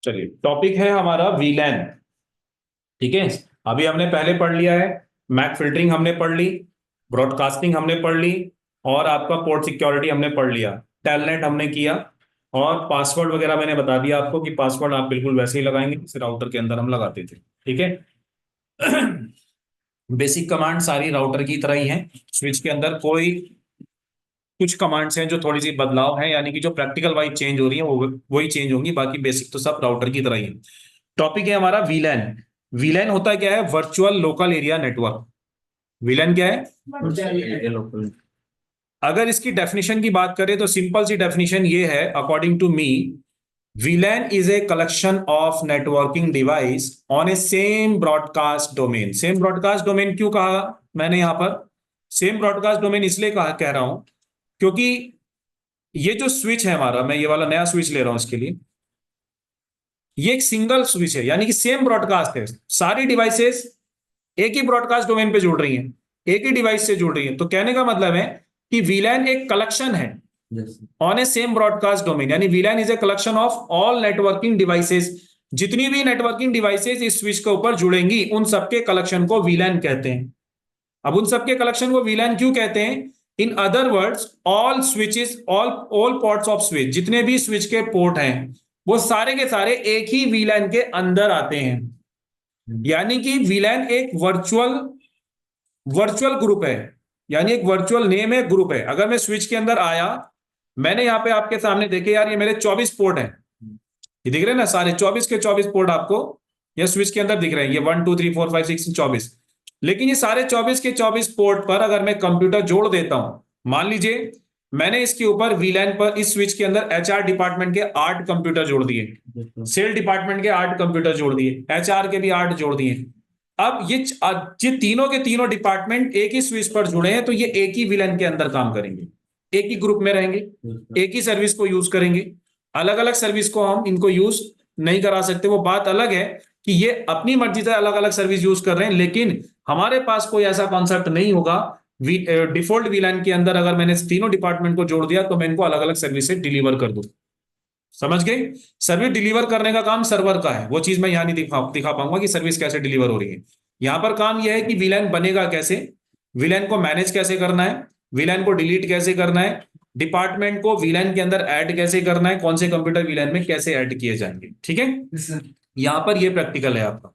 चलिए, टॉपिक है हमारा वीलैन। ठीक है, अभी हमने पहले पढ़ लिया है, मैक फिल्टरिंग हमने पढ़ ली, ब्रॉडकास्टिंग हमने पढ़ ली, और आपका पोर्ट सिक्योरिटी हमने पढ़ लिया, टेलनेट हमने किया, और पासवर्ड वगैरह मैंने बता दिया आपको कि पासवर्ड आप बिल्कुल वैसे ही लगाएंगे जैसे राउटर के अंदर हम लगाते थे। ठीक है। बेसिक कमांड सारी राउटर की तरह ही है। स्विच के अंदर कोई कुछ कमांड्स हैं जो थोड़ी सी बदलाव है, यानी कि जो प्रैक्टिकल वाइज चेंज हो रही है वो वही चेंज होंगी, बाकी बेसिक तो सब राउटर की तरह ही है। टॉपिक है हमारा वीलैन। वीलैन होता क्या है? Virtual local area network. वीलैन क्या है? अगर इसकी डेफिनेशन की बात करें तो सिंपल सी डेफिनेशन ये है, according to me, VLAN is a collection of networking device on a same broadcast domain। Same broadcast domain क्यों कहा मैंने यहां पर? सेम ब्रॉडकास्ट डोमेन इसलिए कह रहा हूं क्योंकि ये जो स्विच है हमारा, मैं ये वाला नया स्विच ले रहा हूं इसके लिए, ये एक सिंगल स्विच है, यानी कि सेम ब्रॉडकास्ट है। सारी डिवाइसेस एक ही ब्रॉडकास्ट डोमेन पे जुड़ रही हैं, एक ही डिवाइस से जुड़ रही हैं। तो कहने का मतलब है कि VLAN एक कलेक्शन है on A same broadcast domain, यानी VLAN is a collection of all networking devices. जितनी भी नेटवर्किंग डिवाइसेस इस स्विच के ऊपर जुड़ेंगी उन सबके कलेक्शन को VLAN कहते हैं। अब उन सबके कलेक्शन को VLAN क्यों कहते हैं? In other words, all switches, all ports off switch, जितने भी स्विच के पोर्ट हैं वो सारे के सारे एक ही VLAN के अंदर आते हैं। यानी कि VLAN एक वर्चुअल वर्चुअल ग्रुप है, यानी एक वर्चुअल नेम है, ग्रुप है। अगर मैं स्विच के अंदर आया, मैंने यहाँ पे आपके सामने देखे यार, ये मेरे 24 पोर्ट हैं, ये दिख रहे हैं ना, सारे 24 के 24 पोर्ट आपको ये स्विच के अंदर दिख रहे हैं, ये 1 2 3 4 5 6 24। लेकिन ये सारे 24 के 24 पोर्ट पर अगर मैं कंप्यूटर जोड़ देता हूं, मान लीजिए मैंने इसके ऊपर VLAN पर इस स्विच के अंदर HR डिपार्टमेंट के 8 कंप्यूटर जोड़ दिए, सेल डिपार्टमेंट के 8 कंप्यूटर जोड़ दिए, HR के भी 8 जोड़ दिए। अब ये तीनों के तीनों डिपार्टमेंट एक ही स्विच पर जुड़े हैं, तो ये एक ही VLAN के अंदर काम करेंगे, एक ही ग्रुप में रहेंगे, एक ही सर्विस को यूज करेंगे। अलग अलग सर्विस को हम इनको यूज नहीं करा सकते। वो बात अलग है कि ये अपनी मर्जी से अलग अलग सर्विस यूज कर रहे हैं, लेकिन हमारे पास कोई ऐसा कॉन्सेप्ट नहीं होगा। डिफॉल्ट VLAN के अंदर अगर मैंने तीनों डिपार्टमेंट को जोड़ दिया तो मैं इनको अलग अलग सर्विस डिलीवर कर दूं। समझ गए? सर्विस डिलीवर करने का काम सर्वर का है, वो चीज मैं यहां नहीं दिखा पाऊंगा कि सर्विस कैसे डिलीवर हो रही है। यहां पर काम यह है कि VLAN बनेगा कैसे, VLAN को मैनेज कैसे करना है, VLAN को डिलीट कैसे करना है, डिपार्टमेंट को VLAN के अंदर ऐड कैसे करना है, कौन से कंप्यूटर VLAN में कैसे ऐड किए जाएंगे। ठीक है, यहां पर ये प्रैक्टिकल है आपका।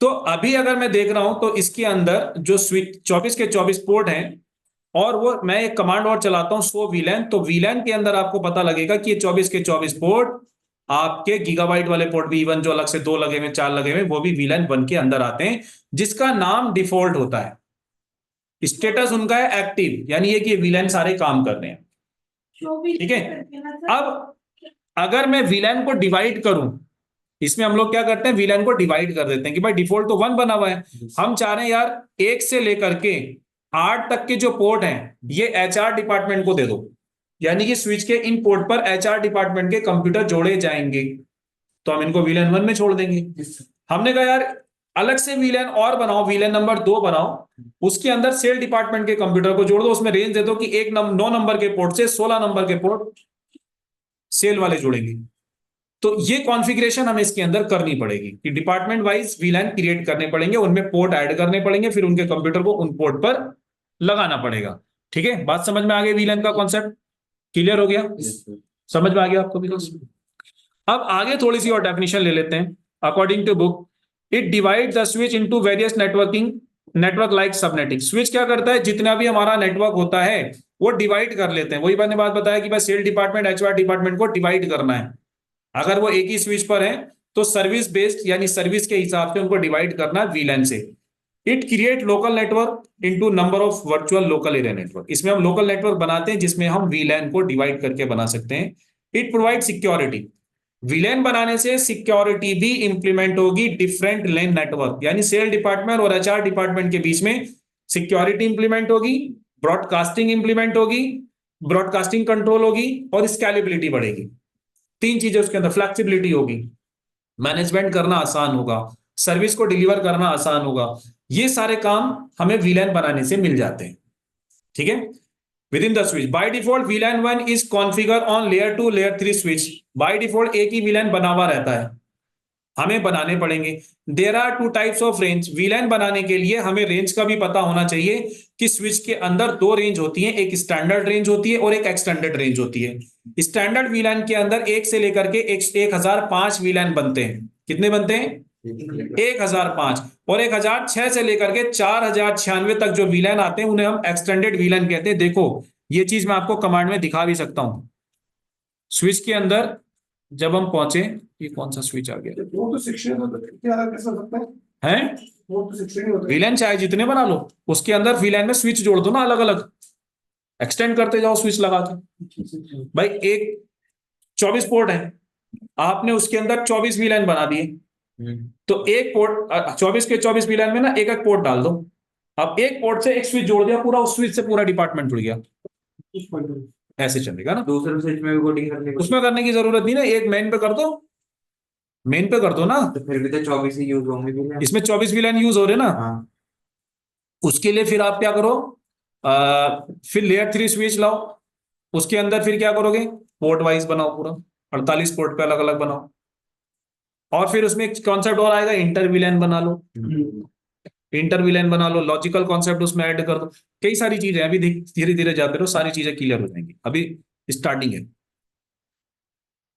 तो अभी अगर मैं देख रहा हूं तो इसके अंदर जो स्विच 24 के 24 पोर्ट हैं, और वो मैं एक कमांड और चलाता हूं शो VLAN, तो VLAN के अंदर आपको पता लगेगा कि ये 24 के 24 पोर्ट आपके गीगाबाइट वाले पोर्ट भी, इवन जो अलग से 2 लगे हुए 4 लगे हुए, वो भी VLAN 1 के अंदर आते हैं, जिसका नाम डिफॉल्ट होता है। स्टेटस उनका है एक्टिव, यानी ये कि VLAN सारे काम कर रहे हैं। ठीक है, अब अगर मैं VLAN को डिवाइड करूं, इसमें हम लोग क्या करते हैं, VLAN को डिवाइड कर देते हैं कि भाई डिफॉल्ट तो 1 बना हुआ है, हम चाह रहे हैं यार 1 से लेकर के 8 तक के जो पोर्ट हैं ये HR डिपार्टमेंट को दे दो, यानी कि स्विच के इन पोर्ट पर HR डिपार्टमेंट के कंप्यूटर जोड़े जाएंगे, तो हम इनको VLAN 1 में छोड़ देंगे। हमने कहा यार अलग से VLAN और बनाओ, VLAN नंबर 2 बनाओ, उसके अंदर सेल डिपार्टमेंट के कंप्यूटर को जोड़ दो, उसमें रेंज दे दो कि 9 नंबर के पोर्ट से 16 नंबर के पोर्ट सेल वाले जुड़ेंगे। तो ये कॉन्फ़िगरेशन हमें इसके अंदर करनी पड़ेगी कि डिपार्टमेंट वाइज VLAN क्रिएट करने पड़ेंगे, उनमें पोर्ट ऐड करने पड़ेंगे, फिर उनके कंप्यूटर को उन पोर्ट पर लगाना पड़ेगा। ठीक है, बात समझ में आ गई? VLAN का कॉन्सेप्ट क्लियर हो गया? समझ में आ गया आपको भी? अब आगे थोड़ी सी और डेफिनेशन ले लेते हैं। According to book, it divide the switch into various network like subnetting. Switch क्या करता है, जितना भी हमारा नेटवर्क होता है वो डिवाइड कर लेते हैं। वही मैंने बात बताया कि बस सेल डिपार्टमेंट HR डिपार्टमेंट को डिवाइड करना है। अगर वो एक ही स्विच पर है तो सर्विस बेस्ड, यानी सर्विस के हिसाब से उनको डिवाइड करना VLAN से। It create local network into number of virtual local area network. इसमें हम लोकल नेटवर्क बनाते हैं जिसमें हम VLAN को डिवाइड करके बना सकते हैं। It provide security. VLAN बनाने से सिक्योरिटी भी इंप्लीमेंट होगी डिफरेंट लेन नेटवर्क, यानी सेल डिपार्टमेंट और HR डिपार्टमेंट के बीच में सिक्योरिटी इंप्लीमेंट होगी, ब्रॉडकास्टिंग इंप्लीमेंट होगी, ब्रॉडकास्टिंग कंट्रोल होगी, और स्केलेबिलिटी बढ़ेगी। 3 चीजें उसके अंदर, फ्लेक्सिबिलिटी होगी, मैनेजमेंट करना आसान होगा, सर्विस को डिलीवर करना आसान होगा। ये सारे काम हमें VLAN बनाने से मिल जाते हैं। ठीक है, with in the switch by default VLAN 1 is configure on layer 2 layer 3 switch. By default एक ही VLAN बना हुआ रहता है, हमें बनाने पड़ेंगे। There are two types of range. VLAN बनाने के लिए हमें रेंज का भी पता होना चाहिए कि स्विच के अंदर दो रेंज होती है, एक स्टैंडर्ड रेंज होती है और एक एक्सटेंडेड रेंज होती है। स्टैंडर्ड वीलैन के अंदर एक से लेकर के 1005 वीलैन बनते हैं। कितने बनते हैं? 1005। और 1006 से लेकर के 4096 तक जो वीलैन आते हैं उन्हें हम एक्सटेंडेड वीलैन कहते हैं। देखो ये चीज मैं आपको कमांड में दिखा भी सकता हूं। स्विच के अंदर जब हम पहुंचे, ये कौन सा स्विच आ गया? वो तो 16 होता है, क्या अलग कैसे हो सकता है? है वो तो 16 ही होता है। वीलैन चाहे जितने बना लो, उसके अंदर वीलैन में स्विच जोड़ दो ना, अलग अलग एक्सटेंड करते जाओ स्विच लगा के। भाई एक 24 पोर्ट है, आपने उसके अंदर 24 वीलैन बना दिए, तो एक पोर्ट 24 के 24 वीलैन में ना एक एक पोर्ट डाल दो। अब एक पोर्ट से एक स्विच जोड़ दिया, पूरा उस स्विच से पूरा डिपार्टमेंट जुड़ गया। ऐसे चलेगा ना। दूसरे स्विच में भी कोडिंग करने को, उसमें करने की जरूरत नहीं ना, एक मेन पे कर दो, मेन पे कर दो ना। तो फिर भी तो 24 ही यूज होंगे भी ना। इसमें 24 वीलैन यूज हो रहे ना। हाँ। उसके लिए फिर आप क्या करो, फिर लेयर 3 स्विच लाओ, उसके अंदर फिर क्या करोगे, पोर्ट वाइज बनाओ, पूरा 48 पोर्ट पे अलग अलग बनाओ। और फिर उसमें एक कॉन्सेप्ट और आएगा, इंटर विलेन बना लो। इंटर विलेन बना लो, लॉजिकल कॉन्सेप्ट उसमें ऐड कर दो। कई सारी चीजें अभी धीरे धीरे जाते रहो, सारी चीजें क्लियर हो जाएंगी, अभी स्टार्टिंग है।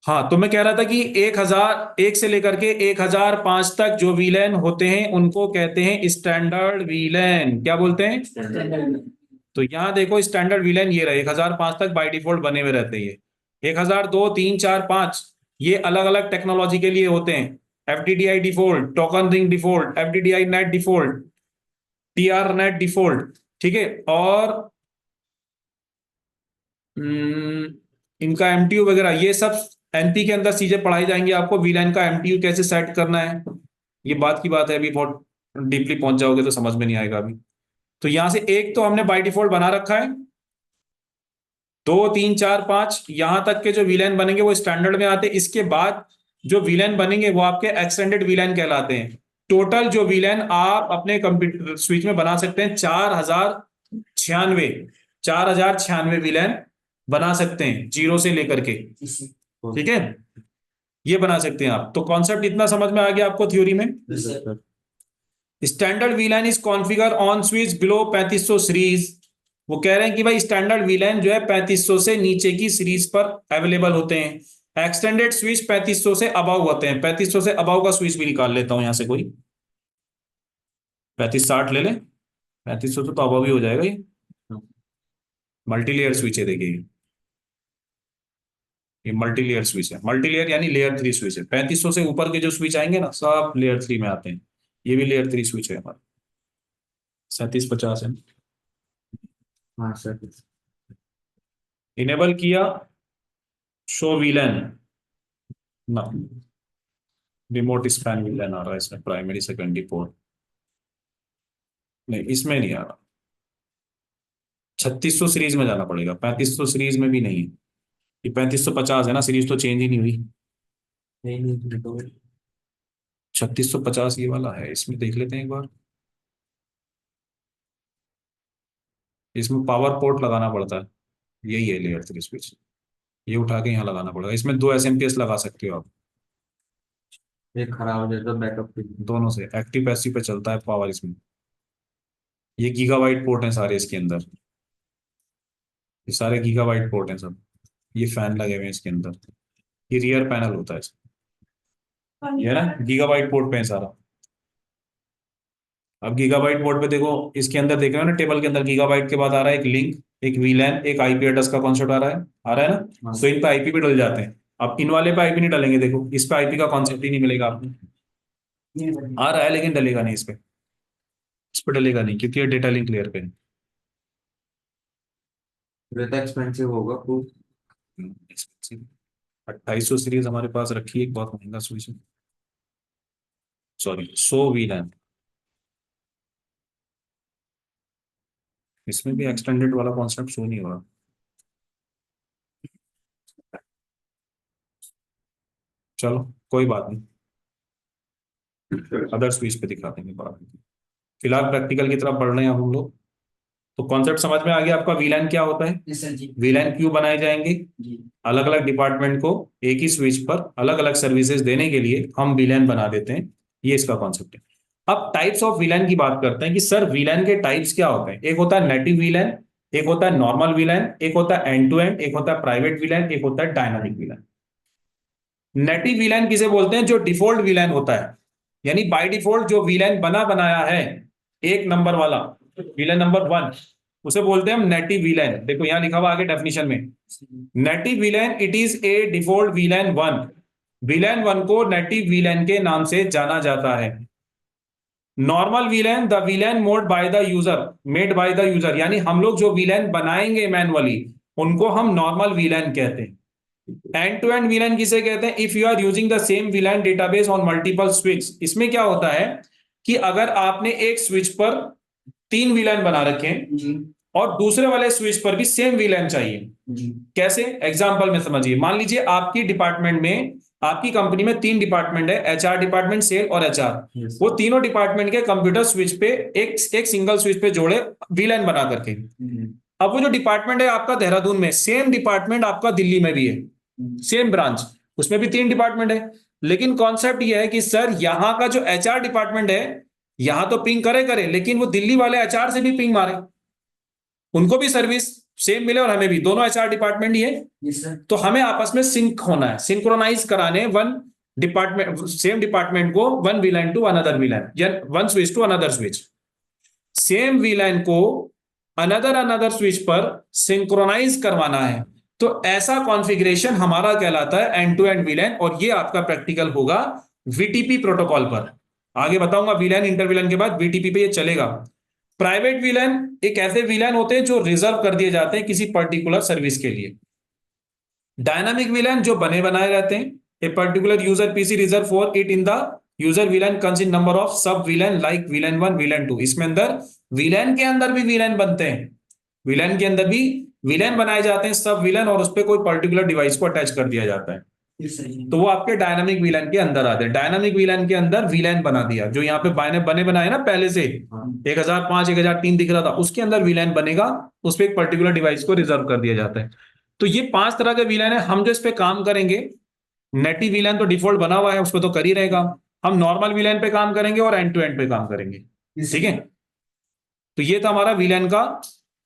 हाँ तो मैं कह रहा था कि 1001 से लेकर के 1005 तक जो वीलेन होते हैं उनको कहते हैं स्टैंडर्ड वीलेन। क्या बोलते हैं? तो यहाँ देखो स्टैंडर्ड वीलेन ये रहे, 1005 तक बाय डिफॉल्ट बने हुए रहते हैं। 1002, 3, 4, 5 ये अलग अलग टेक्नोलॉजी के लिए होते हैं। FDDI default, token ring default, FDDI net default, TR net default, ठीक है। और इनका एमटीयू वगैरह ये सब एनपी के अंदर चीजें पढ़ाई जाएंगी आपको। वीलाइन का एमटीयू कैसे सेट करना है, ये बात की बात है, अभी बहुत डीपली पहुंच जाओगे तो समझ में नहीं आएगा अभी। तो यहां से एक तो हमने बाय डिफॉल्ट बना रखा है, 2, 3, 4, 5 यहां तक के जो वीलाइन बनेंगे वो स्टैंडर्ड में आते हैं। इसके बाद जो वीलाइन बनेंगे वो आपके एक्सटेंडेड वीलाइन कहलाते हैं। टोटल जो वीलाइन आप अपने कंप्यूटर स्विच में बना सकते हैं 4096, 4096 वीलाइन बना सकते हैं, जीरो से लेकर के, ठीक है। ये बना सकते हैं आप। तो कॉन्सेप्ट इतना समझ में आ गया आपको थ्योरी में। Standard VLAN is configure on switch below 3500 series. वो कह रहे हैं कि भाई स्टैंडर्ड वीलाइन जो है 3500 से नीचे की सीरीज पर अवेलेबल होते हैं। एक्सटेंडेड स्विच 3500 से अबव होते हैं। 3500 से अबव का स्विच भी निकाल लेता हूं यहां से, कोई 3560 ले ले, 3500 तो अबव ही हो जाएगा ये। मल्टी लेयर स्विच है, देखिए ये मल्टी लेयर स्विच है। मल्टी लेयर यानी लेयर 3 स्विच है। 3500 से ऊपर के जो स्विच आएंगे ना सब लेयर 3 में आते हैं। ये भी लेयर 3 स्विच है हमारा। 3750 है। हाँ सर। इनेबल किया, शो वीलन ना, रिमोट स्पैन वीलन आ रहा है इसमें, प्राइमरी सेकेंडरी पोर्ट नहीं, इसमें नहीं आ रहा। 3600 सीरीज में जाना पड़ेगा, 3500 सीरीज में भी नहीं है। ये 3550 है ना, सीरीज तो चेंज ही नहीं हुई। नहीं नहीं तो 3650 ये वाला है, इसमें देख लेते हैं एक बार। इसमें पावर पोर्ट लगाना पड़ता है, यही है लेयर 3 स्विच। ये उठा के यहाँ लगाना पड़ेगा। इसमें 2 एसएमपीएस लगा सकते हो आप, ये खराब हो जाए तो बैकअप के लिए। दोनों से एक्टिव पैसिव पे चलता है पावर इसमें। ये गीगाबाइट पोर्ट है सारे इसके अंदर, ये सारे गीगाबाइट पोर्ट हैं सब। ये फैन लगे हुए हैं इसके अंदर, ये रियर पैनल होता है ये ना, गीगाबाइट पोर्ट पे है सारा। अब गीगाबाइट पोर्ट पे देखो, इसके अंदर देख रहे हो ना, टेबल के अंदर गीगाबाइट के बाद आ रहा है एक लिंक, एक वीलैन, एक आईपी एड्रेस का कॉन्सेप्ट आ रहा है ना। हाँ। तो इन पे आईपी भी डल जाते हैं। अब इन वाले पे आईपी नहीं डलेंगे, देखो इस पे आईपी का कॉन्सेप्ट ही नहीं मिलेगा आपको। आ रहा है लेकिन डलेगा नहीं इस पे डलेगा नहीं, क्योंकि ये डेटा लिंक लेयर पे है। ये तो एक्सपेंसिव होगा खूब। 2800 सीरीज हमारे पास रखी है, एक बहुत महंगा स्विच है। सॉरी, 100 वीलैन। इसमें भी एक्सटेंडेड वाला कॉन्सेप्ट शो नहीं हो रहा। चलो कोई बात नहीं, अदर स्विच पे दिखा देंगे बाद में। फिलहाल प्रैक्टिकल की तरफ बढ़ रहे हैं अब हम लोग। तो कॉन्सेप्ट समझ में आ गया आपका। वीलैन क्या होता है, जी सर जी वीलैन क्यों बनाए जाएंगे, जी अलग अलग डिपार्टमेंट को एक ही स्विच पर अलग अलग सर्विसेज देने के लिए हम वीलैन बना देते हैं, ये इसका कॉन्सेप्ट है। अब टाइप्स ऑफ वीलैन की बात करते हैं कि सर वीलैन के टाइप्स क्या होते हैं। एक होता है नेटिव वीलैन, एक होता है नॉर्मल वीलैन, एक होता है एंड टू एंड, एक होता है प्राइवेट वीलैन, एक होता है डायनामिक वीलैन। नेटिव वीलैन किसे बोलते हैं, जो डिफॉल्ट वीलैन होता है, यानी बाय डिफॉल्ट जो वीलैन बना बनाया है, एक नंबर वाला वीलैन नंबर 1, उसे बोलते हैं हम नेटिव वीलैन। देखो यहां लिखा हुआ आगे डेफिनेशन में, native वीलैन it is a default वीलैन 1। वीलैन 1 को नेटिव वीलैन के नाम से जाना जाता है। Normal वीलैन the वीलैन mode by the user, made by the user, यानी हम लोग जो वीलैन बनाएंगे मैनुअली उनको हम नॉर्मल वीलैन कहते हैं। एंड टू एंड वीलैन किसे कहते हैं, if you are using the same VLAN database on multiple switch. इसमें क्या होता है कि अगर आपने एक स्विच पर 3 वीलैन बना रखे हैं जी और दूसरे वाले स्विच पर भी सेम वीलैन चाहिए, जी कैसे, एग्जांपल में समझिए। मान लीजिए आपकी डिपार्टमेंट में, आपकी कंपनी में 3 डिपार्टमेंट है, एचआर डिपार्टमेंट, सेल और एचआर। Yes. वो तीनों डिपार्टमेंट के कंप्यूटर स्विच पे एक सिंगल स्विच पे जोड़े वीलैन बना करके। अब वो जो डिपार्टमेंट है आपका देहरादून में, सेम डिपार्टमेंट आपका दिल्ली में भी है, सेम ब्रांच, उसमें भी 3 डिपार्टमेंट है। लेकिन कॉन्सेप्ट ये है कि सर यहां का जो एचआर डिपार्टमेंट है, यहां तो पिंग करे करे, लेकिन वो दिल्ली वाले एचआर से भी पिंग मारे, उनको भी सर्विस सेम मिले और हमें भी, दोनों एचआर डिपार्टमेंट ही है। जी सर तो हमें आपस में सिंक होना है, सिंक्रोनाइज कराने वन डिपार्टमेंट, सेम डिपार्टमेंट को one VLAN to another VLAN, या one switch to another switch, same VLAN को अनदर स्विच पर सिंक्रोनाइज करवाना है। तो ऐसा कॉन्फ़िगरेशन हमारा कहलाता है एंड टू एंड वीलैन, और ये आपका प्रैक्टिकल होगा वीटीपी प्रोटोकॉल पर। आगे बताऊंगा, वीलैन इंटर वीलैन के बाद वीटीपी पे ये चलेगा। प्राइवेट वीलैन एक ऐसे वीलैन होते हैं जो रिजर्व कर दिए जाते हैं किसी पर्टिकुलर सर्विस के लिए। डायनामिक वीलैन जो बने बनाए रहते हैं, a particular user PC reserve for it in the user वीलैन consist number of सब वीलैन लाइक वीलैन 1 वीलैन 2। इसमें अंदर वीलैन के अंदर भी वीलैन बनते हैं, वीलैन के अंदर भी वीलैन बनाए जाते हैं सब वीलैन, और उस पर कोई पर्टिकुलर डिवाइस को अटैच कर दिया जाता है, जी सर जी तो वो आपके डायनामिक वीलैन के अंदर आते हैं। डायनामिक वीलैन के अंदर वीलैन बना दिया, जो यहाँ पे बने बनाए ना पहले से, 1005 1003 दिख रहा था, उसके अंदर वीलैन बनेगा, उस पर एक पर्टिकुलर डिवाइस को रिजर्व कर दिया जाता है। तो ये 5 तरह के वीलैन है। हम जो इस पे काम करेंगे, नेटिव वीलैन तो डिफॉल्ट बना हुआ है, उस पर तो कर ही रहेगा, हम नॉर्मल वीलैन पे काम करेंगे और एंड टू एंड पे काम करेंगे, ठीक है। तो ये था हमारा वीलैन का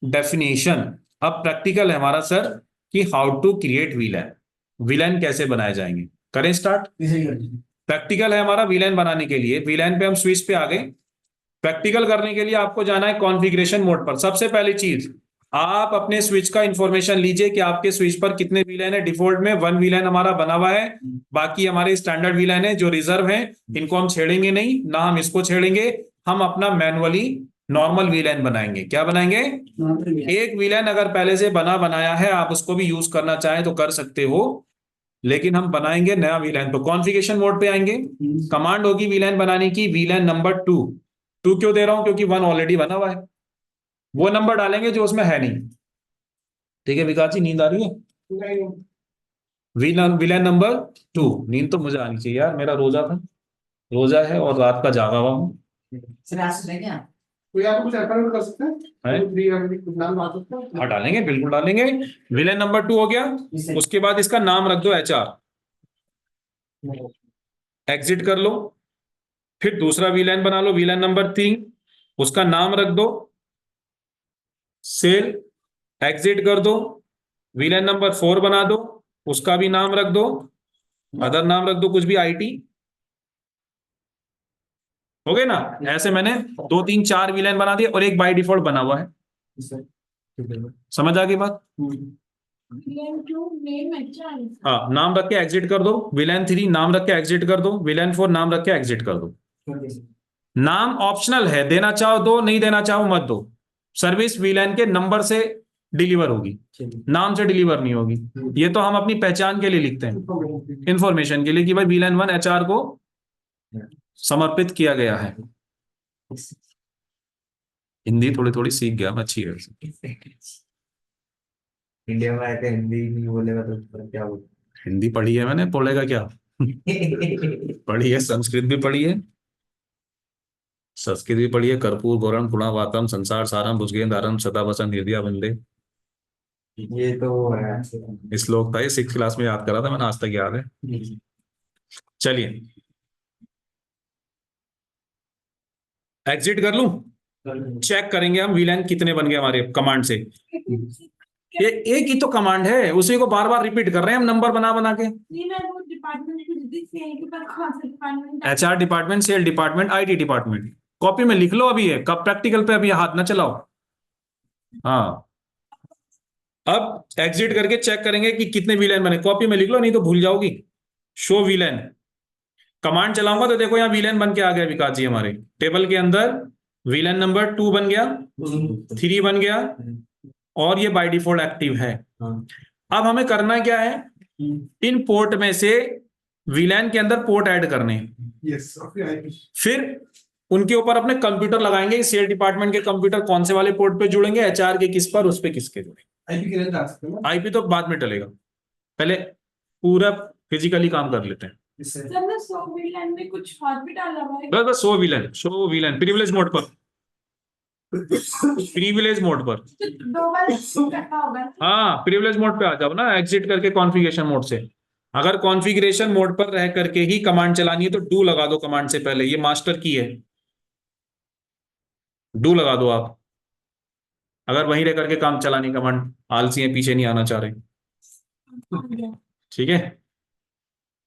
डेफिनेशन। अब प्रैक्टिकल है हमारा सर कि how to create VLAN, VLAN कैसे बनाए जाएंगे। करें स्टार्ट। जी सर जी प्रैक्टिकल है हमारा वीलैन बनाने के लिए। वीलैन पे हम स्विच पे आ गए। प्रैक्टिकल करने के लिए आपको जाना है कॉन्फ़िगरेशन मोड पर। सबसे पहली चीज, आप अपने स्विच का इंफॉर्मेशन लीजिए कि आपके स्विच पर कितने वीलैन है। डिफॉल्ट में 1 वीलैन हमारा बना हुआ है, बाकी हमारे स्टैंडर्ड वीलैन है जो रिजर्व है, इनको हम छेड़ेंगे नहीं, ना हम इसको छेड़ेंगे। हम अपना मैनुअली नॉर्मल वीलैन बनाएंगे। क्या बनाएंगे, एक वीलैन अगर पहले से बना बनाया है, आप उसको भी यूज करना चाहें तो कर सकते हो, लेकिन हम बनाएंगे नया वीलैन। तो कॉन्फ़िगरेशन मोड पे आएंगे, कमांड होगी वीलैन बनाने की, वीलैन नंबर 2। 2 क्यों दे रहा हूं, क्योंकि 1 ऑलरेडी बना हुआ है, वो नंबर डालेंगे जो उसमें है नहीं, ठीक है। विकास जी नींद आ रही है, वीलैन नंबर 2। नींद तो मुझे आनी चाहिए यार, मेरा रोजा था, रोजा है और रात का जागा हुआ हूँ। सर आज से क्या कोई आपको कुछ रेफरेंस कर सकते हैं, है? फ्री है, कुछ नाम बता सकते हैं। हाँ डालेंगे, बिल्कुल डालेंगे। विलेन नंबर 2 हो गया, उसके बाद इसका नाम रख दो एचआर, एग्जिट कर लो। फिर दूसरा वीलैन बना लो, वीलैन नंबर 3, उसका नाम रख दो सेल, एग्जिट कर दो। वीलैन नंबर 4 बना दो, उसका भी नाम रख दो, अदर नाम रख दो कुछ भी, आईटी। हो गए ना। ऐसे मैंने 2 3 4 वीलैन बना दिए और एक बाय डिफॉल्ट बना हुआ है। समझ आ गई बात। हाँ, नाम रख के एग्जिट कर दो। विलेन 3 नाम रख के एग्जिट कर दो, विलेन 4 नाम रख के एग्जिट कर दो। नाम ऑप्शनल है, देना चाहो दो, नहीं देना चाहो मत दो। सर्विस विलेन के नंबर से डिलीवर होगी, नाम से डिलीवर नहीं होगी। ये तो हम अपनी पहचान के लिए लिखते हैं, इंफॉर्मेशन के लिए, कि भाई विलेन 1 एचआर को समर्पित किया गया है। हिंदी थोड़ी थोड़ी सीख गया मैं, अच्छी है। इंडिया में आके हिंदी नहीं बोलेगा तो फिर क्या बोल। हिंदी पढ़ी है मैंने, बोलेगा क्या। पढ़ी है, संस्कृत भी पढ़ी है। संस्कृत भी पढ़िए, कर्पूर गौरम पुणावातम संसार सारम भुजगेंद्रम सदा वसन हृदय वंदे। ये तो वो है। श्लोक था ये, 6th क्लास में याद करा था मैंने, आज तक याद है। चलिए एग्जिट कर लूं, चेक करेंगे हम वीलैन कितने बन गए हमारे कमांड से। ये एक ही तो कमांड है, उसी को बार बार रिपीट कर रहे हैं हम नंबर बना बना के। HR department, sale department, IT department, copy में लिख लो अभी है, कब प्रैक्टिकल पे अभी हाथ ना चलाओ। हाँ अब एग्जिट करके चेक करेंगे कि कितने वीलैन बने, कॉपी में लिख लो नहीं तो भूल जाओगी। शो वीलैन, कमांड चलाऊंगा तो देखो यहाँ वीलैन बन के आ गया विकास जी, हमारे टेबल के अंदर वीलैन नंबर 2 बन गया, 3 बन गया, और ये बाय डिफॉल्ट एक्टिव है। अब हमें करना क्या है, इन पोर्ट में से वीलैन के अंदर पोर्ट ऐड करने हैं। यस ओके आईपी फिर उनके ऊपर अपने कंप्यूटर लगाएंगे, सेल डिपार्टमेंट के कंप्यूटर कौन से वाले पोर्ट पे जुड़ेंगे, HR के किस पर, उस पे किसके जुड़ेंगे। आईपी के लिए डाल सकते हैं ना IP तो बाद में टलेगा, पहले पूरा फिजिकली काम कर लेते हैं। इससे सर मैं सोविलन में कुछ और भी डाला हुआ है। बस बस शो वीलैन प्रिविलेज मोड पर, प्रिविलेज मोड पर। तो 2 बार करना होगा ना? हाँ प्रिविलेज मोड पे आ जाओ ना, एग्जिट करके कॉन्फ़िगरेशन मोड से। अगर कॉन्फ़िगरेशन मोड पर रह करके ही कमांड चलानी है तो डू लगा दो कमांड से पहले, ये मास्टर की है, डू लगा दो आप। अगर वहीं रह करके काम चलानी कमांड, आलसी है पीछे नहीं आना चाह रहे। ठीक है,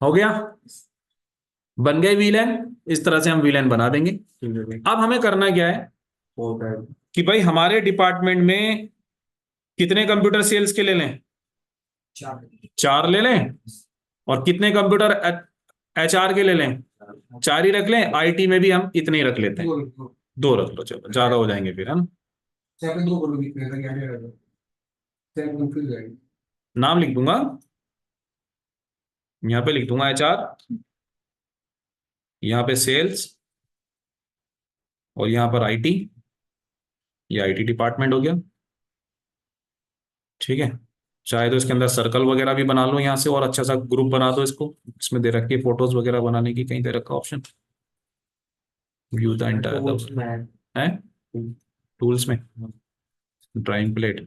हो गया, बन गए वीलैन। इस तरह से हम वीलैन बना देंगे। अब हमें करना क्या है कि भाई हमारे डिपार्टमेंट में कितने कंप्यूटर सेल्स के ले लें, 4 ले लें, और कितने कंप्यूटर HR के ले लें, 4 ही रख लें। IT में भी हम इतने ही रख लेते हैं, 2 रख लो, चलो ज्यादा हो जाएंगे फिर हम। चाहे दो बोलो लिखने का क्या है चाहे कंफ्यूज जाएगी नाम लिख दूंगा, यहाँ पे लिख दूंगा HR, यहाँ पे सेल्स, और यहाँ पर IT, ये IT डिपार्टमेंट हो गया। ठीक है, चाहे तो इसके अंदर सर्कल वगैरह भी बना लो यहाँ से, और अच्छा सा ग्रुप बना दो इसको, इसमें दे रखी है फोटोज वगैरह बनाने की, कहीं दे रखा ऑप्शन, व्यू द एंटायर है टूल्स में, ड्राइंग प्लेट,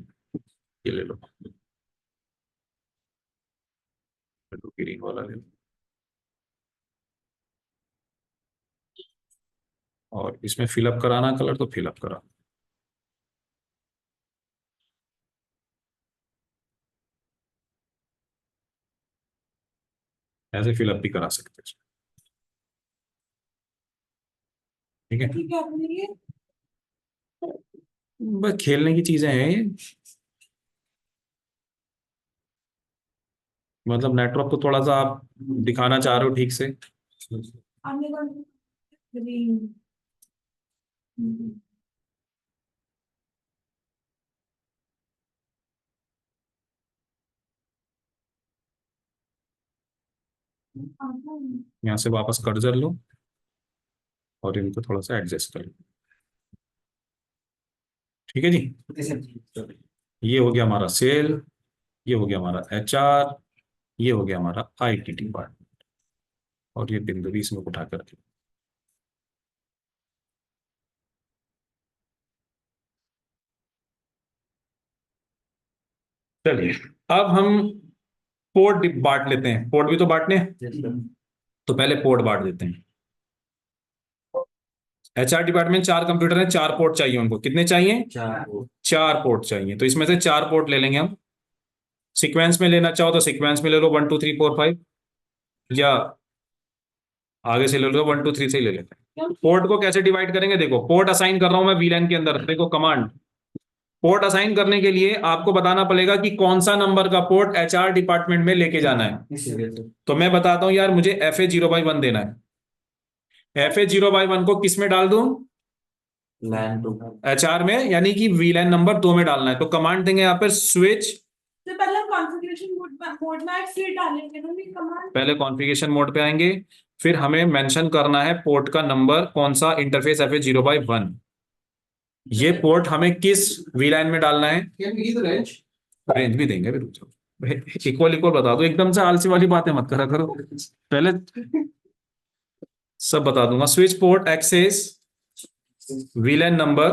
ये ले लो, ग्रीन वाला ले लो, और इसमें फिलअप कराना कलर तो फिलअप करा। ऐसे फिलअप भी करा सकते हैं। ठीक है, ठीक है अपने ये बस खेलने की चीजें हैं ये, मतलब नेटवर्क को थोड़ा सा आप दिखाना चाह रहे हो ठीक से। आपने कौन ग्रीन यहाँ से वापस कर्सर लो और इनको थोड़ा सा एडजस्ट कर लो। ठीक है जी, ये हो गया हमारा सेल, ये हो गया हमारा HR, ये हो गया हमारा IT डिपार्टमेंट, और ये बिंदु भी इसमें उठा करके। चलिए अब हम पोर्ट बांट लेते हैं, पोर्ट भी तो बांटने हैं, तो पहले पोर्ट बांट देते हैं। HR डिपार्टमेंट 4 कंप्यूटर हैं, 4 पोर्ट चाहिए उनको, कितने चाहिए, 4 पोर्ट चाहिए, तो इसमें से 4 पोर्ट ले लेंगे हम। सीक्वेंस में लेना चाहो तो सीक्वेंस में ले लो, 1 2 3 4 5, या आगे से ले लो, 1 2 3 से ही ले लेते हैं। पोर्ट को कैसे डिवाइड करेंगे, देखो पोर्ट असाइन कर रहा हूं मैं वीलैन के अंदर, देखो कमांड, पोर्ट असाइन करने के लिए आपको बताना पड़ेगा कि कौन सा नंबर का पोर्ट HR डिपार्टमेंट में लेके जाना है। तो मैं बताता हूं यार, मुझे FA0/1 देना है। FA0/1 को किस में डाल दूं, HR में, यानी कि वीलैन नंबर 2 में डालना है। तो कमांड देंगे यहाँ पर स्विच, तो पहले कॉन्फ़िगरेशन मोड में फिर डालेंगे ना ये कमांड। पहले कॉन्फ़िगरेशन मोड पे आएंगे, फिर हमें मेंशन करना है पोर्ट का नंबर कौन सा, इंटरफेस FA0/1। ये पोर्ट हमें किस वीलैन में डालना है, can we the range range भी देंगे, इक्वल इक्वल बता दो, एकदम से आलसी वाली बातें मत करा करो, पहले सब बता दूंगा। Switch port access VLAN number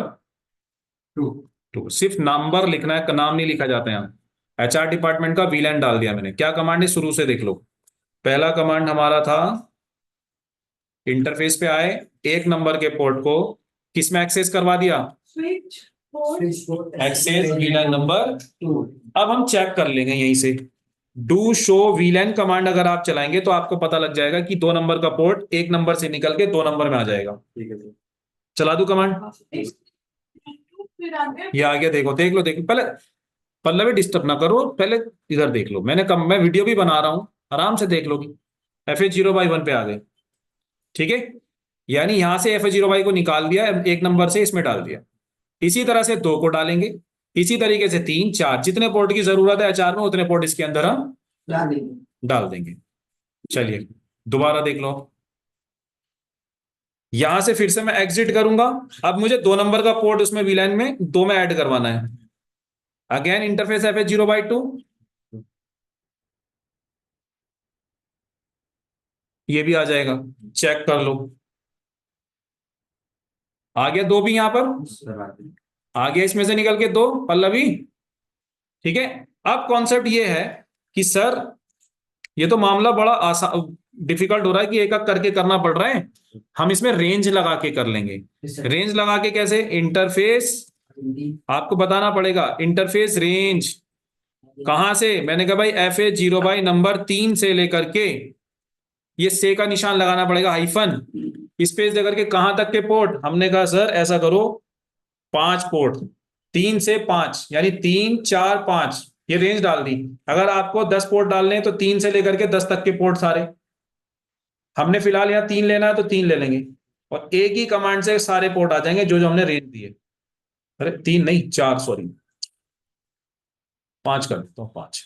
2. 2, सिर्फ नंबर लिखना है, नाम नहीं लिखा जाता है यहाँ। HR डिपार्टमेंट का VLAN डाल दिया मैंने। क्या कमांड है शुरू से देख लो। पहला कमांड हमारा था इंटरफेस पे आए, 1 नंबर के पोर्ट को किस में एक्सेस करवा दिया, Switch port. Access VLAN number 2। अब हम चेक कर लेंगे यहीं से, डू शो VLAN कमांड अगर आप चलाएंगे तो आपको पता लग जाएगा कि 2 नंबर का पोर्ट 1 नंबर से निकल के 2 नंबर में आ जाएगा। ठीक है सर। चला दूं कमांड? फिर आगे ये आ गया, देखो देख लो, पहले पल्लवी डिस्टर्ब ना करो, पहले इधर देख लो। मैं वीडियो भी बना रहा हूं, आराम से देख लोगी। FH0/1 पे आ गए, ठीक है। यानी यहां से FH0 को निकाल दिया, 1 नंबर से इसमें डाल दिया। इसी तरह से 2 को डालेंगे, इसी तरीके से 3 4 जितने पोर्ट की जरूरत है HR में उतने पोर्ट इसके अंदर हम डाल देंगे। चलिए दोबारा देख लो, यहां से फिर से मैं एग्जिट करूंगा। अब मुझे 2 नंबर का पोर्ट उसमें VLAN में 2 में ऐड करवाना है। अगेन इंटरफेस FH0/2, ये भी आ जाएगा, चेक कर लो। आ गया 2 भी यहां पर, आ गया इसमें से निकल के 2 पल्लवी, ठीक है। अब कॉन्सेप्ट ये है कि सर ये तो मामला बड़ा आसान डिफिकल्ट हो रहा है कि एक एक करके करना पड़ रहा है। हम इसमें रेंज लगा के कर लेंगे। रेंज लगा के कैसे? इंटरफेस आपको बताना पड़ेगा, इंटरफेस रेंज कहां से? मैंने कहा भाई FH0 नंबर 3 से लेकर के ये से का निशान लगाना पड़ेगा, हाइफन स्पेस देकर के कहां तक के पोर्ट। हमने कहा सर ऐसा करो 5 पोर्ट, 3 से 5 यानी 3 4 5, ये रेंज डाल दी। अगर आपको 10 पोर्ट डालने हैं तो 3 से लेकर के 10 तक के पोर्ट सारे। हमने फिलहाल यहाँ 3 लेना है तो 3 ले लेंगे, और एक ही कमांड से सारे पोर्ट आ जाएंगे जो जो हमने रेंज दिए। अरे 3 नहीं 4, सॉरी 5 कर देता हूँ, 5,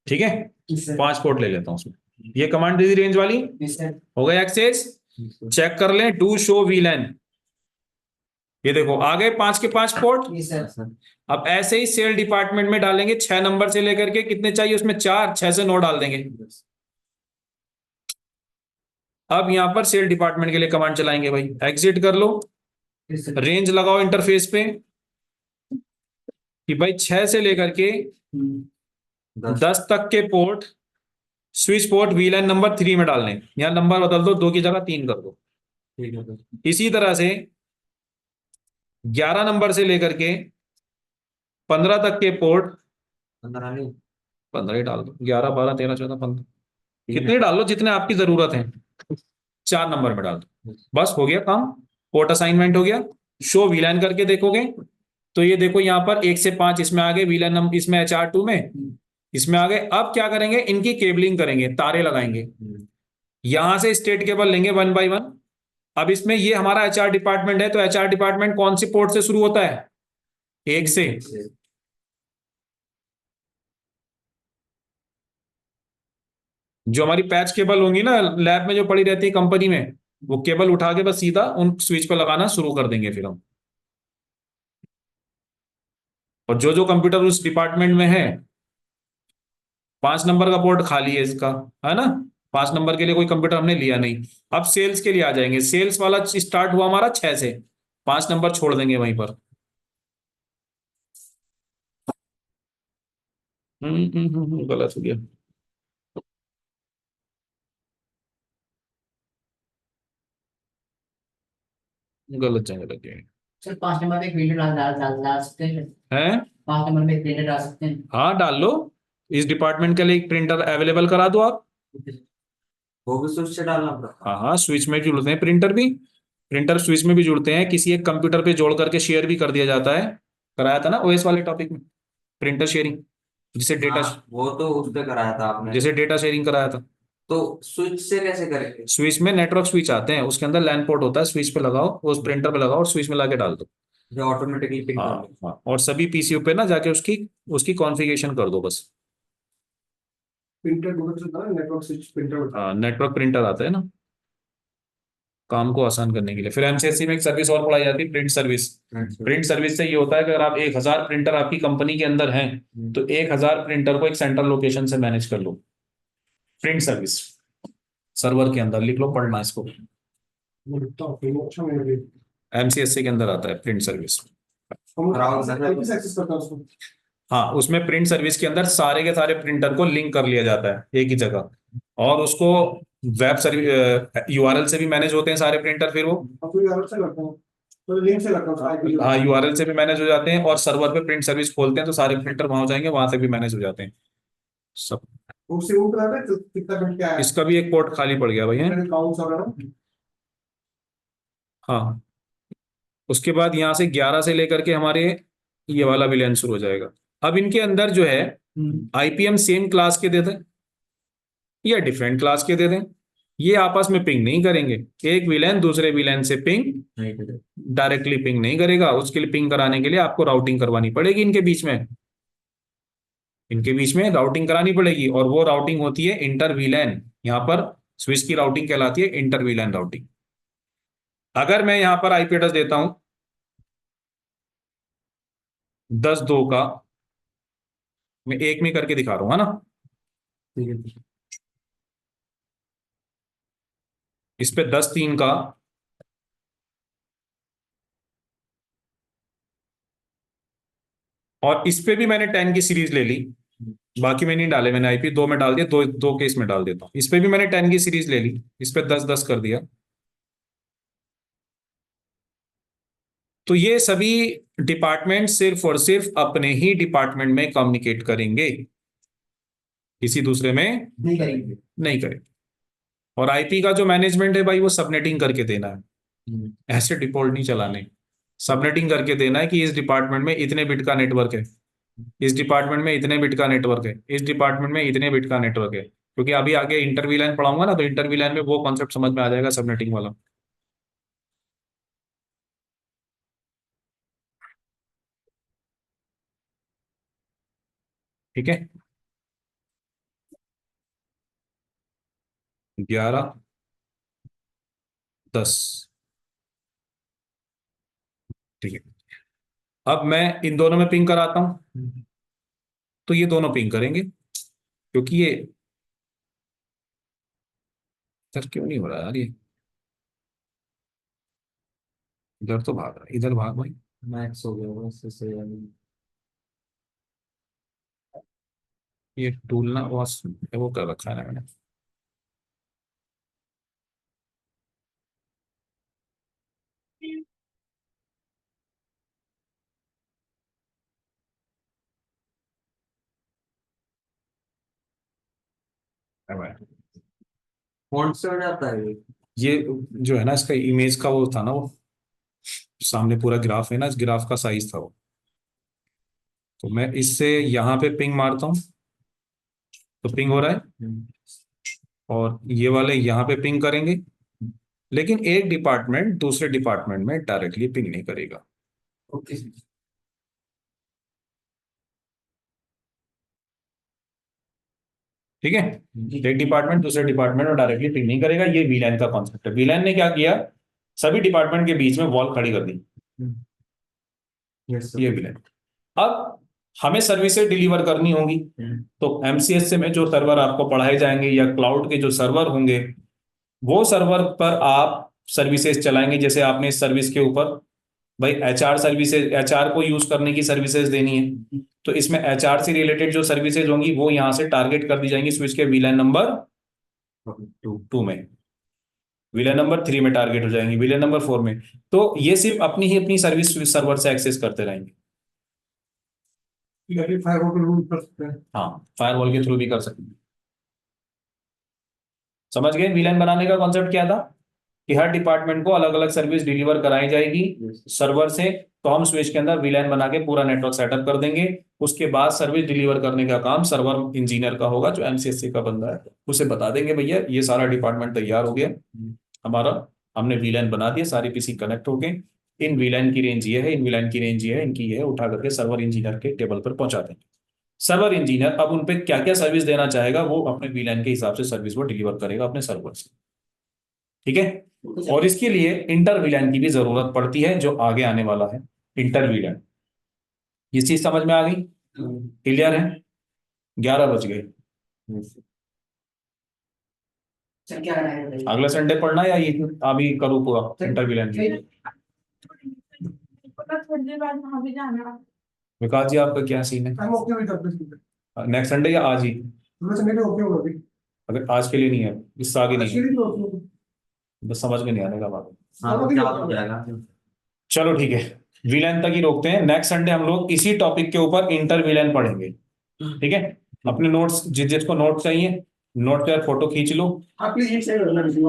ठीक है। 5 पोर्ट ले लेता हूँ उसमें। ये कमांड दे दी रेंज वाली, हो गया एक्सेस। चेक कर लें, डू शो VLAN, ये देखो आ गए 5 के 5 पोर्ट। अब ऐसे ही सेल डिपार्टमेंट में डालेंगे 6 नंबर से लेकर के कितने चाहिए उसमें 4, 6 से 9 डाल देंगे। अब यहां पर सेल डिपार्टमेंट के लिए कमांड चलाएंगे भाई, एग्जिट कर लो, रेंज लगाओ इंटरफेस पे कि भाई 6 से लेकर के 10 तक के port switch port VLAN number 3 में डालने। यहां नंबर बदल दो, 2 की जगह 3 कर दो। ठीक है सर। इसी तरह से 11 नंबर से लेकर के 15 तक के पोर्ट, 15 नहीं, 15 ही डाल दो, 11 12 13 14 15, कितने डाल लो जितने आपकी जरूरत है, 4 नंबर में डाल दो, बस हो गया काम। पोर्ट असाइनमेंट हो गया। शो VLAN करके देखोगे तो ये देखो यहाँ पर 1 से 5 इसमें आ गए VLAN नंबर, इसमें HR2 में इसमें आ गए। अब क्या करेंगे, इनकी केबलिंग करेंगे, तारे लगाएंगे। यहां से स्टेट केबल लेंगे 1 बाय 1। अब इसमें ये हमारा HR डिपार्टमेंट है तो HR डिपार्टमेंट कौन सी पोर्ट से शुरू होता है? 1 से। जो हमारी पैच केबल होंगी ना लैब में जो पड़ी रहती है कंपनी में, वो केबल उठा के बस सीधा उन स्विच पे लगाना शुरू कर देंगे फिर हम। और जो जो कंप्यूटर उस डिपार्टमेंट में है, 5 नंबर का पोर्ट खाली है इसका, है ना, 5 नंबर के लिए कोई कंप्यूटर हमने लिया नहीं। अब सेल्स के लिए आ जाएंगे, सेल्स वाला स्टार्ट हुआ हमारा 6 से, 5 नंबर छोड़ देंगे वहीं पर। गलत हो गया, गलत जगह लग गए सर 5 नंबर पे एक प्रिंटर डाल डाल डाल डाल सकते हैं सर? हैं। 5 नंबर पे एक प्रिंटर डाल सकते हैं? हाँ डाल लो, इस डिपार्टमेंट के लिए एक प्रिंटर अवेलेबल करा दो आप। वो भी स्विच से डालना पड़ता हाँ हाँ, स्विच में जुड़ते हैं प्रिंटर भी, प्रिंटर स्विच में भी जुड़ते हैं, किसी एक कंप्यूटर पे जोड़ करके शेयर भी कर दिया जाता है। कराया था ना OS वाले टॉपिक में, प्रिंटर शेयरिंग, जिसे है। डेटा, हाँ, वो तो उस पे कराया था आपने। जिसे डेटा शेयरिंग कराया था। तो स्विच से कैसे करेंगे? स्विच में नेटवर्क स्विच आते हैं, उसके अंदर लैन पोर्ट होता है, स्विच पे लगाओ, उस प्रिंटर पे लगाओ और स्विच में लाके डाल दो। जो ऑटोमेटिकली पिक हाँ कर हाँ, और सभी पीसीयू पे ना जाके उसकी उसकी कॉन्फ़िगरेशन कर दो बस। प्रिंटर बोर्ड से था, नेटवर्क स्विच प्रिंटर। हाँ नेटवर्क प्रिंटर आता है ना, काम को आसान करने के लिए। फिर MCSE में एक सर्विस और पढ़ाई जाती है, प्रिंट सर्विस। लेंगे। प्रिंट सर्विस से ये होता है कि अगर आप 1000 प्रिंटर आपकी कंपनी के अंदर हैं तो 1000 प्रिंटर को एक सेंट्रल लोकेशन से मैनेज कर लो। प्रिंट सर्विस सर्वर के अंदर लिख लो, पढ़ना इसको। अच्छा मेरे MCSC के अंदर आता है प्रिंट सर्विस। एक्सेस करता हूँ उसको। हाँ, उसमें प्रिंट सर्विस के अंदर सारे के सारे प्रिंटर को लिंक कर लिया जाता है एक ही जगह, और उसको वेब सर्विस URL से भी मैनेज होते हैं सारे प्रिंटर, फिर वो अब कोई अलग से करता हूँ, तो लिंक से करता हूँ IP। हाँ URL से भी मैनेज हो जाते हैं, और सर्वर पे प्रिंट सर्विस खोलते हैं तो सारे प्रिंटर वहां हो जाएंगे, वहां से भी मैनेज हो जाते हैं सब। उससे वो करा था कितना घंटे आया इसका भी एक पोर्ट खाली पड़ गया भाई है। काउंट्स वगैरह। हाँ, उसके बाद यहाँ से 11 से लेकर के हमारे ये वाला विलेन शुरू हो जाएगा। अब इनके अंदर जो है IPM सेम क्लास के दे दें या डिफरेंट क्लास के दे दें, ये आपस में पिंग नहीं करेंगे। एक विलेन दूसरे विलेन से पिंग नहीं करे। डायरेक्टली पिंग नहीं करेगा, उसके लिए पिंग कराने के लिए आपको राउटिंग करवानी पड़ेगी इनके बीच में, इनके बीच में राउटिंग करानी पड़ेगी, और वो राउटिंग होती है इंटर विलेन। यहाँ पर स्विच की राउटिंग कहलाती है इंटर विलेन राउटिंग। अगर मैं यहाँ पर IP एड्रेस देता हूं 10.2 का, मैं एक में करके दिखा रहा हूँ है ना, ठीक है। इस पे 10.3 का, और इस पे भी मैंने 10 की सीरीज ले ली, बाकी में नहीं डाले मैंने IP, दो में डाल दिया, दो दो केस में डाल देता हूँ। इस पे भी मैंने 10 की सीरीज ले ली, इस पे 10-10 कर दिया। तो ये सभी डिपार्टमेंट सिर्फ और सिर्फ अपने ही डिपार्टमेंट में कम्युनिकेट करेंगे, किसी दूसरे में नहीं करेंगे। नहीं करेंगे। और IP का जो मैनेजमेंट है भाई, वो सबनेटिंग करके देना है, ऐसे डिफॉल्ट नहीं चलाने। सबनेटिंग करके देना है कि इस डिपार्टमेंट में इतने बिट का नेटवर्क है, इस डिपार्टमेंट में इतने बिट का नेटवर्क है, इस डिपार्टमेंट में इतने बिट का नेटवर्क है। क्योंकि अभी आगे इंटरवी लाइन पढ़ाऊंगा ना, तो इंटरवी लाइन में वो कॉन्सेप्ट समझ में आ जाएगा सबनेटिंग वाला। ठीक है, 11-10, ठीक है। अब मैं इन दोनों में पिंग कराता हूं, तो ये दोनों पिंग करेंगे, क्योंकि ये इधर क्यों नहीं हो रहा यार, ये इधर तो भाग रहा है, इधर भाग भाई। मैक्स हो गया वो इससे सही वाली। ये टूल ना वो कर रखा है ना मैंने। फोन से हो जाता है ये। ये जो है ना, इसका इमेज का वो था ना, वो सामने पूरा ग्राफ है ना, इस ग्राफ का साइज था वो। तो मैं इससे यहाँ पे पिंग मारता हूँ, तो पिंग हो रहा है, और ये वाले यहाँ पे पिंग करेंगे, लेकिन एक डिपार्टमेंट दूसरे डिपार्टमेंट में डायरेक्टली पिंग नहीं करेगा। ओके। ठीक है, एक डिपार्टमेंट दूसरे डिपार्टमेंट में डायरेक्टली पिंग नहीं करेगा, ये वीलैन का कॉन्सेप्ट है। वीलैन ने क्या किया, सभी डिपार्टमेंट के बीच में वॉल खड़ी कर दी, यस ये वीलैन। अब हमें सर्विसेज डिलीवर करनी होंगी, तो MCS में जो सर्वर आपको पढ़ाए जाएंगे या क्लाउड के जो सर्वर होंगे, वो सर्वर पर आप सर्विसेज चलाएंगे। जैसे आपने इस सर्विस के ऊपर भाई HR सर्विसेज, HR को यूज करने की सर्विसेज देनी है, तो इसमें HR से रिलेटेड जो सर्विसेज होंगी वो यहाँ से टारगेट कर दी जाएंगी स्विच के वीलैन नंबर 2 में, वीलैन नंबर 3 में टारगेट हो जाएंगी, वीलैन नंबर 4 में। तो ये सिर्फ अपनी ही अपनी सर्विस स्विच सर्वर से एक्सेस करते रहेंगे। फायरवॉल को रूट कर सकते हैं। हाँ, फायरवॉल के थ्रू भी कर सकते हैं। समझ गए वीलैन बनाने का कॉन्सेप्ट क्या था, कि हर डिपार्टमेंट को अलग अलग सर्विस डिलीवर कराई जाएगी सर्वर से, तो हम स्विच के अंदर वीलैन बना के पूरा नेटवर्क सेटअप कर देंगे। उसके बाद सर्विस डिलीवर करने का काम सर्वर इंजीनियर का होगा, जो MCSC का बंदा है, उसे बता देंगे भैया ये सारा डिपार्टमेंट तैयार हो गया हमारा, हमने वीलैन बना दिया, सारी PC कनेक्ट हो गए, इन वीलैन की रेंज ये है, इन वीलैन की रेंज ये है, इनकी ये है, उठा करके सर्वर इंजीनियर के टेबल पर पहुंचा देंगे। सर्वर इंजीनियर अब उन पे क्या क्या सर्विस देना चाहेगा, वो अपने वीलैन के हिसाब से सर्विस वो डिलीवर करेगा अपने सर्वर से। ठीक है, और इसके लिए इंटर वीलैन की भी जरूरत पड़ती है, जो आगे आने वाला है इंटर वीलैन। ये चीज समझ में आ गई, क्लियर है? 11 बज गए। सर क्या करना है बताइए। अगले संडे पढ़ना है या ये अभी करूँ पूरा इंटरव्यू लेने? पता थोड़ी देर बाद वहां भी जाना। विकास जी आपका क्या सीन है? I'm okay with that, please. Next Sunday या आज ही? मैं संडे ओके हो अभी। अगर आज के लिए नहीं है, इससे आगे नहीं है, Actually, तो okay. बस समझ में नहीं आने का बात। हाँ वो क्या हो जाएगा। चलो ठीक है, वीलेन तक ही रोकते हैं। नेक्स्ट संडे हम लोग इसी टॉपिक के ऊपर इंटर वीलेन पढ़ेंगे, ठीक है? अपने नोट्स, जिसको नोट चाहिए नोट पे फोटो खींच लो। आप प्लीज एक सेकंड